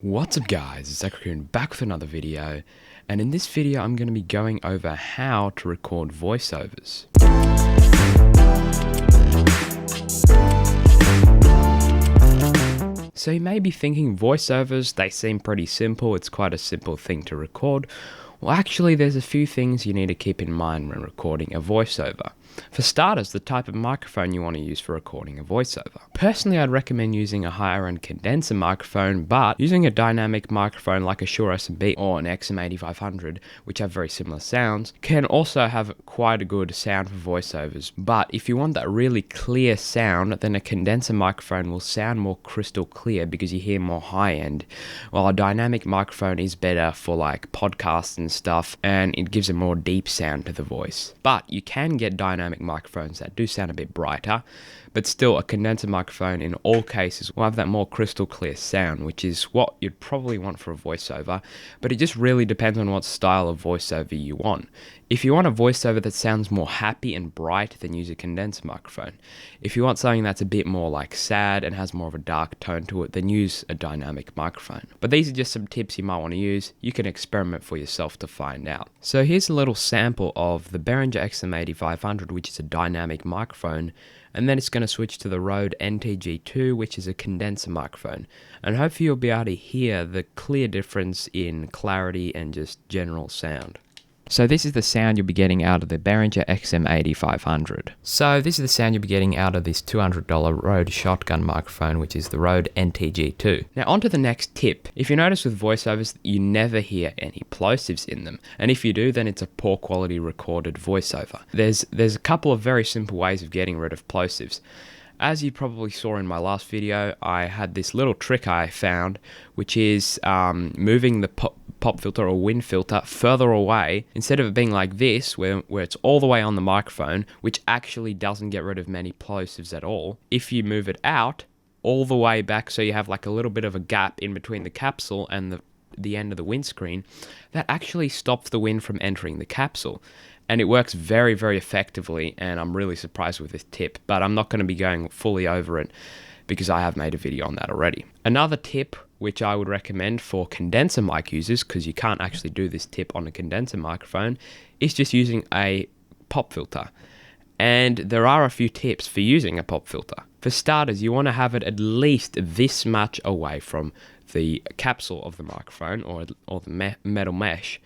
What's up guys, it's Raccoon back with another video, and in this video I'm going to be going over how to record voiceovers. So you may be thinking voiceovers, they seem pretty simple, it's quite a simple thing to record. Well actually there's a few things you need to keep in mind when recording a voiceover. For starters, the type of microphone you want to use for recording a voiceover. Personally, I'd recommend using a higher end condenser microphone, but using a dynamic microphone like a Shure SM8 or an XM8500, which have very similar sounds, can also have quite a good sound for voiceovers. But if you want that really clear sound, then a condenser microphone will sound more crystal clear because you hear more high end, while a dynamic microphone is better for like podcasts and stuff, and it gives a more deep sound to the voice. But you can get dynamic microphones that do sound a bit brighter, but still a condenser microphone in all cases will have that more crystal clear sound, which is what you'd probably want for a voiceover, but it just really depends on what style of voiceover you want. If you want a voiceover that sounds more happy and bright, then use a condenser microphone. If you want something that's a bit more like sad and has more of a dark tone to it, then use a dynamic microphone. But these are just some tips you might want to use. You can experiment for yourself to find out. So here's a little sample of the Behringer XM8500, which is a dynamic microphone, and then it's going to switch to the Rode NTG2, which is a condenser microphone. And hopefully you'll be able to hear the clear difference in clarity and just general sound. So this is the sound you'll be getting out of the Behringer XM8500. So this is the sound you'll be getting out of this $200 Rode shotgun microphone, which is the Rode NTG2. Now on to the next tip. If you notice with voiceovers, you never hear any plosives in them. And if you do, then it's a poor quality recorded voiceover. There's a couple of very simple ways of getting rid of plosives. As you probably saw in my last video, I had this little trick I found, which is moving the pop filter or wind filter further away, instead of it being like this, where it's all the way on the microphone, which actually doesn't get rid of many plosives at all. If you move it out all the way back, so you have like a little bit of a gap in between the capsule and the end of the windscreen, that actually stops the wind from entering the capsule. And it works very, very effectively, and I'm really surprised with this tip, but I'm not going to be going fully over it because I have made a video on that already. Another tip which I would recommend for condenser mic users, because you can't actually do this tip on a condenser microphone, is just using a pop filter. And there are a few tips for using a pop filter. For starters, you want to have it at least this much away from the capsule of the microphone or the metal mesh.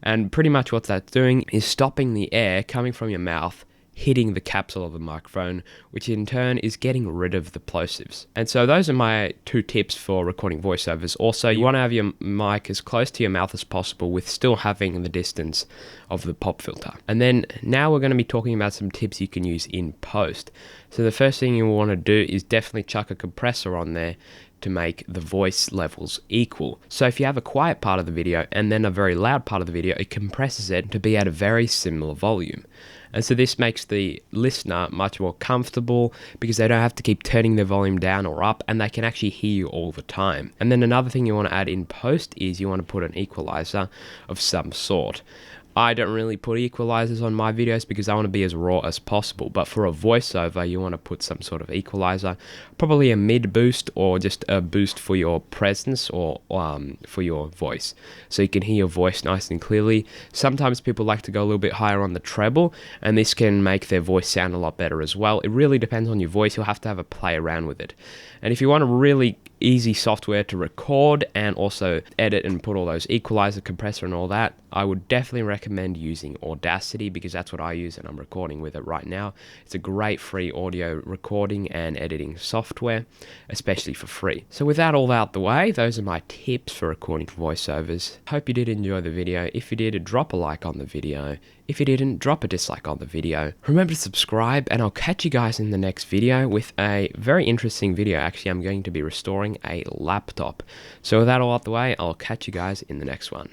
And pretty much what that's doing is stopping the air coming from your mouth hitting the capsule of the microphone, which in turn is getting rid of the plosives. And so those are my two tips for recording voiceovers. Also, you want to have your mic as close to your mouth as possible with still having the distance of the pop filter. And then now we're going to be talking about some tips you can use in post. So the first thing you want to do is definitely chuck a compressor on there to make the voice levels equal. So if you have a quiet part of the video and then a very loud part of the video, it compresses it to be at a very similar volume. And so this makes the listener much more comfortable because they don't have to keep turning their volume down or up, and they can actually hear you all the time. And then another thing you want to add in post is you want to put an equalizer of some sort. I don't really put equalizers on my videos because I want to be as raw as possible, but for a voiceover you want to put some sort of equalizer, probably a mid boost or just a boost for your presence or for your voice, so you can hear your voice nice and clearly. Sometimes people like to go a little bit higher on the treble, and this can make their voice sound a lot better as well. It really depends on your voice. You'll have to have a play around with it. And if you want a really easy software to record and also edit and put all those equalizer, compressor and all that, I would definitely recommend using Audacity, because that's what I use and I'm recording with it right now. It's a great free audio recording and editing software, especially for free. So with that all out the way, those are my tips for recording voiceovers. Hope you did enjoy the video. If you did, drop a like on the video. If you didn't, drop a dislike on the video. Remember to subscribe, and I'll catch you guys in the next video with a very interesting video. Actually, I'm going to be restoring a laptop. So with that all out the way, I'll catch you guys in the next one.